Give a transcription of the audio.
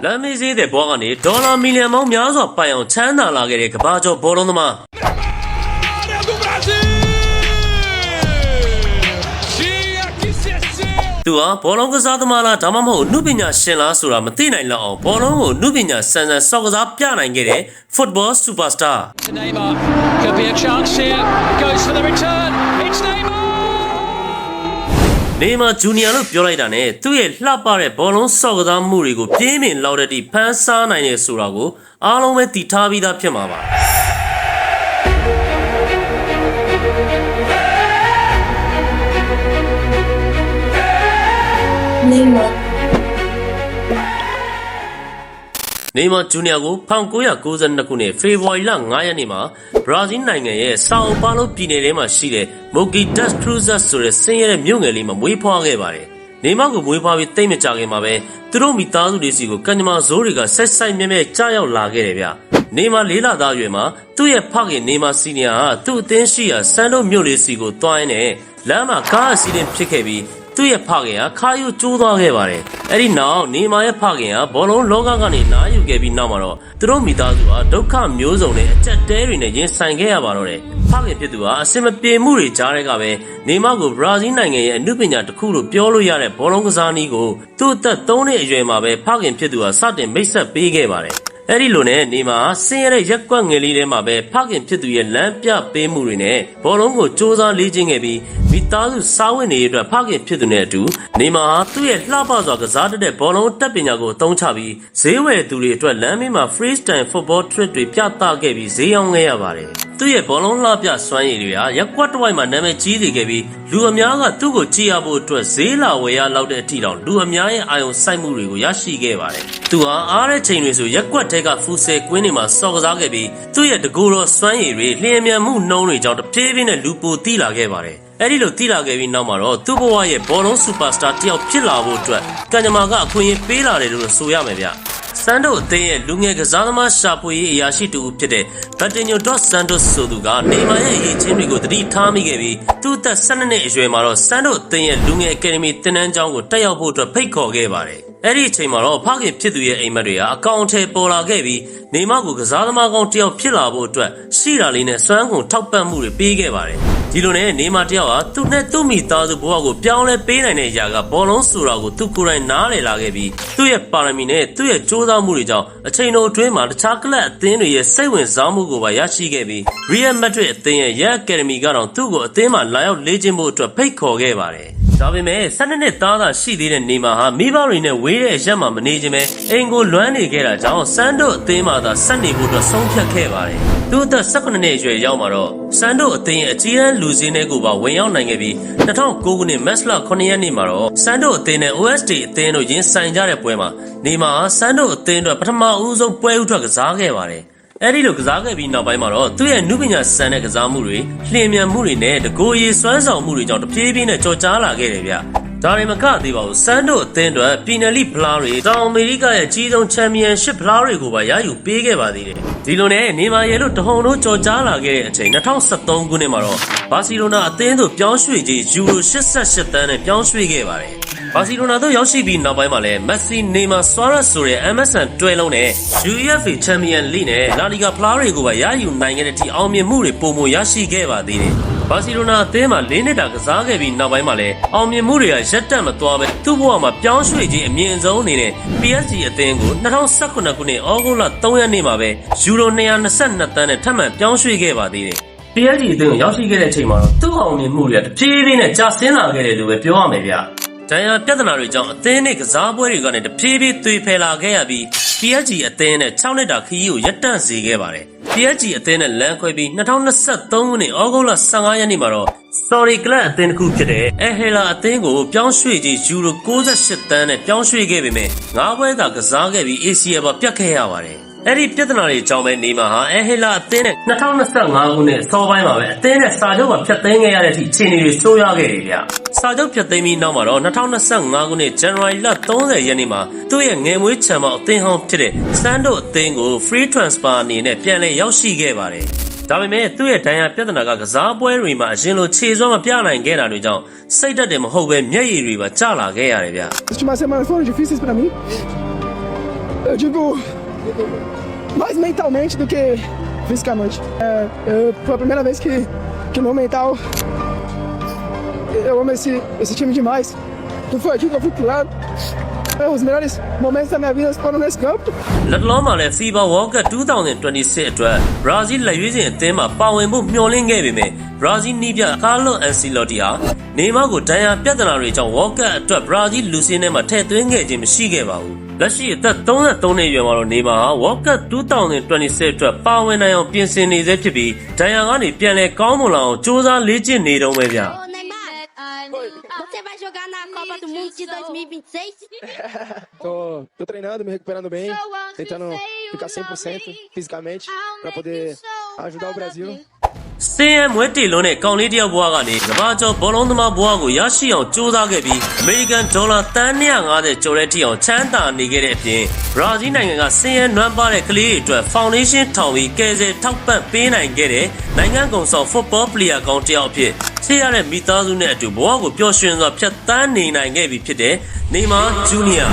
လမ်းမေးစေးတဲ့ဘောကနေဒေါ်လာမီလီယံပေါင်းများစွာပိုင်အောင်ချမ်းသာလာခဲ့တဲ့ကမ္ဘာကျော်ဘောလုံးသမားသူဟာဘောလုံးကစားသမားလားဒါမှမဟုတ်နုပညာရှင်လားဆိုတာမသိနိုင်လောက်အောင်ဘောလုံးကိုနုပညာဆန်ဆန်စောက်ကစားပြနိုင်ခဲ့တဲ့ football superstar Neymar could be a chance here goes for the return it's Neymar Neymar Junior လို့ပြောလိုက်တာနဲ့သူ့ရဲ့လှပတဲ့ဘောလုံးစောက်ကစားမှုတွေကိုပြင်းပြင်းလောက်တဲ့ဖန်ဆားနိုင်တဲ့ဆိုတာကိုအားလုံးပဲသိထားပြီးသားဖြစ်မှာပါNeymar Junior ကို1992ခုနှစ်ဖေဖော်ဝါရီလ9ရက်နေ့မှာဘရာဇီးနိုင်ငံရဲ့ဆောင်းပါလိုပြည်နယ်ထဲမှာရှိတဲ့ Mogi das Cruzes ဆိုတဲ့ဆင်းရဲတဲ့မြို့ငယ်လေးမှာမွေးဖွားခဲ့ပါတယ်။ Neymar ကိုမွေးဖွားပြီးတိတ်မကြခင်မှာပဲသူတို့မိသားစုတွေစီကိုကံကြမ္မာဇိုးတွေကဆက်ဆိုင်မြဲမြဲကြားရောက်လာခဲ့တယ်ဗျ။ Neymar 4လသားအရွယ်မှာသူ့ရဲ့ဖခင် Neymar Senior ဟာသူ့အသင်းရှိရာဆန်တို့မြို့လေးစီကိုတွားရင်းနဲ့လမ်းမှာကားအစီအစဉ်ဖြစ်ခဲ့ပြီးသူ့ရဲ့ဖခင်ဟာခါယူကျိုးသွားခဲ့ပါတယ်။အဲ့ဒီနောက်နေမာရဲ့ဖခင်ဟာဘောလုံးလောကကနေနားယူခဲ့ပြီးနောက်မှာတော့သူတို့မိသားစုဟာဒုက္ခမျိုးစုံနဲ့အကြက်တဲတွေနဲ့ရင်ဆိုင်ခဲ့ရပါတော့တယ်။ဖခင်ဖြစ်သူဟာအစင်မပြေမှုတွေကြားတဲ့ကပဲနေမာကိုဘရာဇီးနိုင်ငံရဲ့အနုပညာတစ်ခုလို့ပြောလို့ရတဲ့ဘောလုံးကစားနည်းကိုသူ့အသက်3နှစ်အရွယ်မှာပဲဖခင်ဖြစ်သူဟာစတင်မိတ်ဆက်ပေးခဲ့ပါတယ်။အဲ့ဒီလိုနဲ့နေမာဆင်းရဲတဲ့ရက်ကွက်ငယ်လေးထဲမှာပဲဖခင်ဖြစ်သူရဲ့လမ်းပြပေးမှုတွေနဲ့ဘောလုံးကိုစူးစမ်းလေ့ကျင့်ခဲ့ပြီးမိသားစုစားဝတ်နေရေးအတွက်ဖခင်ဖြစ်သူနဲ့အတူနေမာဟာသူ့ရဲ့လှပစွာကစားတတ်တဲ့ဘောလုံးတက်ပညာကိုအသုံးချပြီးဈေးဝယ်သူတွေအတွက်လမ်းမေးမှာ freestyle football trick တွေပြသခဲ့ပြီးဈေးရောင်းခဲ့ရပါတယ်။သူ့ရဲ့ဘောလုံးလှပြစွမ်းရည်တွေဟာရက်ကွက်တစ်ဝိုက်မှာနာမည်ကြီးစေခဲ့ပြီးလူအများကသူ့ကိုကြည့်ရဖို့အတွက်ဈေးလာဝယ်ရလောက်တဲ့အထိတောင်လူအများရဲ့အာရုံစိုက်မှုတွေကိုရရှိခဲ့ပါတယ်။သူဟာအားတဲ့ချိန်တွေဆိုရက်ကွက်ထဲကဖူဆယ်ကွင်းတွေမှာစော်ကစားခဲ့ပြီးသူ့ရဲ့တကူတော်စွမ်းရည်တွေလျင်မြန်မှုနှုံးတွေကြောင့်တဖြည်းဖြည်းနဲ့လူပိုတီးလာခဲ့ပါတယ်။အဲ့ဒီလိုတီးလာခဲ့ပြီးနောက်မှာတော့သူ့ဘဝရဲ့ဘောလုံးစူပါစတာတယောက်ဖြစ်လာဖို့အတွက်ကံကြမ္မာကအခွင့်အရေးပေးလာတယ်လို့ဆိုရမယ်ဗျ။ဆန်တို့အသင်းရဲ့လူငယ်ကစားသမားရှာဖွေရေးအရာရှိတူဖြစ်တဲ့ Batinho dos Santos ဆိုသူကနေမာရဲ့အရေးချင်းတွေကိုတတိထားမိခဲ့ပြီးသူ့အသက်12နှစ်အရွယ်မှာတော့ဆန်တို့အသင်းရဲ့လူငယ်အကယ်ဒမီသင်တန်းကျောင်းကိုတက်ရောက်ဖို့အတွက်ဖိတ်ခေါ်ခဲ့ပါတယ်။အဲ့ဒီအချိန်မှာတော့ဖခင်ဖြစ်သူရဲ့အိမ်မက်တွေဟာအကောင့်အထည်ပေါ်လာခဲ့ပြီးနေမာကိုကစားသမားကောင်းတယောက်ဖြစ်လာဖို့အတွက်ရှိတာလေးနဲ့စွမ်းကုန်ထောက်ပံ့မှုတွေပေးခဲ့ပါတယ်။ဒီလိုနဲ့နေမာတယောက်ဟာသူနဲ့သူ့မိသားစုဘဝကိုပြောင်းလဲပေးနိုင်တဲ့အရာကဘောလုံးဆိုတာကိုသူကိုယ်တိုင်နားလည်လာခဲ့ပြီးသူ့ရဲ့ပါရမီနဲ့သူ့ရဲ့ကြိုးစားမှုတွေကြောင့်အချိန်တော်အတွင်းမှာတခြားကလပ်အသင်းတွေရဲ့စိတ်ဝင်စားမှုကိုပါရရှိခဲ့ပြီး Real Madrid အသင်းရဲ့ Young Academy ကတော့သူ့ကိုအသင်းမှာလာရောက်လေ့ကျင့်ဖို့အတွက်ဖိတ်ခေါ်ခဲ့ပါတယ်။ဒါပေမဲ့12နှစ်သားသာရှိသေးတဲ့နေမာဟာမိဘတွေနဲ့ဝေးတဲ့အရက်မှာမနေခြင်းပဲအိမ်ကိုလွမ်းနေခဲ့တာကြောင့်ဆန်တို့အသင်းမှာသာဆက်နေဖို့အတွက်ဆုံးဖြတ်ခဲ့ပါတယ်။သူ့အသက်18နှစ်အရွယ်ရောက်မှာတော့ဆန်တို့အသင်းရဲ့အကြီးအကဲလူစင်းတွေကိုပါဝင်ရောက်နိုင်ခဲ့ပြီး2009ခုနှစ်မတ်လ9ရက်နေ့မှာတော့ဆန်တို့အသင်းနဲ့ OSD အသင်းတို့ရင်ဆိုင်ကြတဲ့ပွဲမှာနေမာဟာဆန်တို့အသင်းအတွက်ပထမဦးဆုံးပွဲဥထွက်ကစားခဲ့ပါတယ်။အဲ့ဒီလိုကစားခဲ့ပြီးနောက်ပိုင်းမှာတော့သူ့ရဲ့နုပညာစံတဲ့ကစားမှုတွေလျင်မြန်မှုတွေနဲ့တကိုယ်ရည်စွမ်းဆောင်မှုတွေကြောင့်တပြေးပြေးနဲ့ကြော်ကြားလာခဲ့တယ်ဗျ။ဒါရင်မကသေးပါဘူးဆန်တို့အသင်းအတွက်ပြည်နယ်လိဖလားတွေတောင်အမေရိကရဲ့အကြီးဆုံးချန်ပီယံရှစ်ဖလားတွေကိုပါရယူပေးခဲ့ပါသေးတယ်။ဒီလိုနဲ့နေမာရဲလို့တဟုန်တို့ကြော်ကြားလာခဲ့တဲ့အချိန်2013ခုနှစ်မှာတော့ဘာစီလိုနာအသင်းတို့ပြောင်းရွှေ့ကြီးယူရို88သန်းနဲ့ပြောင်းရွှေ့ခဲ့ပါတယ်။ဘာစီလိုနာတို့ရောက်ရှိပြီးနောက်ပိုင်းမှာလည်းမက်ဆီနေမာဆွာရက်ဆိုတဲ့ MSN တွဲလုံးနဲ့ UEFA Champions League နဲ့ La Liga ဖလားတွေကိုပါရယူနိုင်ခဲ့တဲ့အထိအောင်မြင်မှုတွေပုံမရရှိခဲ့ပါသေးတယ်။ဘာစီလိုနာအသင်းမှာ4နှစ်တာကစားခဲ့ပြီးနောက်ပိုင်းမှာလည်းအောင်မြင်မှုတွေကရက်တက်မသွားပဲသူ့ဘဝမှာပြောင်းရွှေ့ခြင်းအမြင့်ဆုံးအနေနဲ့ PSG အသင်းကို2019ခုနှစ်ဩဂုတ်လ3ရက်နေ့မှာပဲယူရို222သန်းနဲ့ထပ်မံပြောင်းရွှေ့ခဲ့ပါသေးတယ်။ PSG အသင်းကိုရောက်ရှိခဲ့တဲ့အချိန်မှာတော့သူ့အောင်မြင်မှုတွေကတဖြည်းဖြည်းနဲ့ကျဆင်းလာခဲ့တယ်လို့ပဲပြောရမယ်ဗျ။ဒဏ်ရာပြဿနာတွေကြောင့်အသင်းနဲ့ကစားပွဲတွေကနေတဖြည်းဖြည်းသွေဖယ်လာခဲ့ရပြီး PSG အသင်းနဲ့6နှစ်တာခရီးကိုရပ်တန့်စေခဲ့ပါတယ်။ PSG အသင်းနဲ့လမ်းခွဲပြီး2023ခုနှစ်ဩဂုတ်လ15ရက်နေ့မှာတော့ Sorry Club အသင်းတစ်ခုဖြစ်တဲ့ El Hilal အသင်းကိုပြောင်းရွှေ့ကြီးယူရို68သန်းနဲ့ပြောင်းရွှေ့ခဲ့ပေမဲ့9ပွဲသာကစားခဲ့ပြီး ACL ပါပြတ်ခဲ့ရပါတယ်။အဲ့ဒီပြဿနာတွေကြောင့်ပဲနေမာဟာ El Hilal အသင်းနဲ့2025ခုနှစ်စောပိုင်းမှာပဲအသင်းနဲ့စာချုပ်မှာဖျက်သိမ်းခဲ့ရတဲ့အထိအခြေအနေတွေဆိုးရွားခဲ့တယ်ဗျ။စာချုပ်ဖျက်သိမ်းပြီးနောက်မှာတော့2025ခုနှစ်ဇန်နဝါရီလ30ရက်နေ့မှာသူ့ရဲ့ငယ်မွေးချန်မောက်အသင်းဟောင်းဖြစ်တဲ့စန်ဒိုအသင်းကို free transfer အနေနဲ့ပြန်လည်ရောက်ရှိခဲ့ပါတယ်။ဒါပေမဲ့သူ့ရဲ့ဒဏ်ရာပြဿနာကစားပွဲတွေမှာအရင်လိုခြေစွမ်းမပြနိုင်ခဲ့တာတွေကြောင့်စိတ်ဓာတ်တွေမဟုတ်ပဲမျက်ရည်တွေပါကျလာခဲ့ရတယ်ဗျ။ Últimas semanas foram difíceis para mim. Eu digo mais mentalmente do que fisicamente. Foi a primeira vez que no mental eu amo esse time demais. Não foi aqui que eu fui pro lado. Os melhores momentos da minha vida foram nesse campo. လက်လောမှာလည်း FIBA World Cup 2026အတွက် Brazil လက်ရွေးစင်အသင်းမှာပါဝင်ဖို့မျှော်လင့်ခဲ့ပေမဲ့ Brazil နီးပြ Carlo Ancelotti ဟာနေမာကိုဒဏ်ရာပြဿနာတွေကြောင့် World Cup အတွက် Brazil လူစင်းထဲမှာထည့်သွင်းခဲ့ခြင်းမရှိခဲ့ပါဘူး။လက်ရှိအသက်33နှစ်အရွယ်မှာတော့နေမာဟာ World Cup 2026အတွက်ပါဝင်နိုင်အောင်ပြင်ဆင်နေဆဲဖြစ်ပြီးဒဏ်ရာကနေပြန်လည်ကောင်းမွန်လာအောင်စ조사လေ့ကျင့်နေတုန်းပဲဗျ။ Ô, Neymar, você vai jogar na Copa do Mundo de 2026? Tô treinando, me recuperando bem, tentando ficar 100% fisicamente para poder ajudar o Brasil. စင်ရမွဲတီလုံးနဲ့ကောင်လေးတယောက်ဘွားကနေကမ္ဘာကျော်ဘောလုံးသမားဘွားကိုရရှိအောင်စူးစမ်းခဲ့ပြီးအမေရိကန်ဒေါ်လာတန်း250ကျော်တဲ့ထိအောင်ချမ်းသာနေခဲ့တဲ့အပြင်ဘရာဇီးနိုင်ငံကစင်ရနွမ်းပါတဲ့ကလေးတွေအတွက်ဖောင်ဒေးရှင်းထောင်ပြီးကယ်ဆယ်ထောက်ပံ့ပေးနိုင်ခဲ့တဲ့နိုင်ငံကုန်ဆောင် football player ကောင်တယောက်အဖြစ်ဆေးရတဲ့မိသားစုနဲ့အတူဘွားကိုပျော်ရွှင်စွာဖြတ်သန်းနေနိုင်ခဲ့ပြီဖြစ်တဲ့နေမာဂျူနီယာ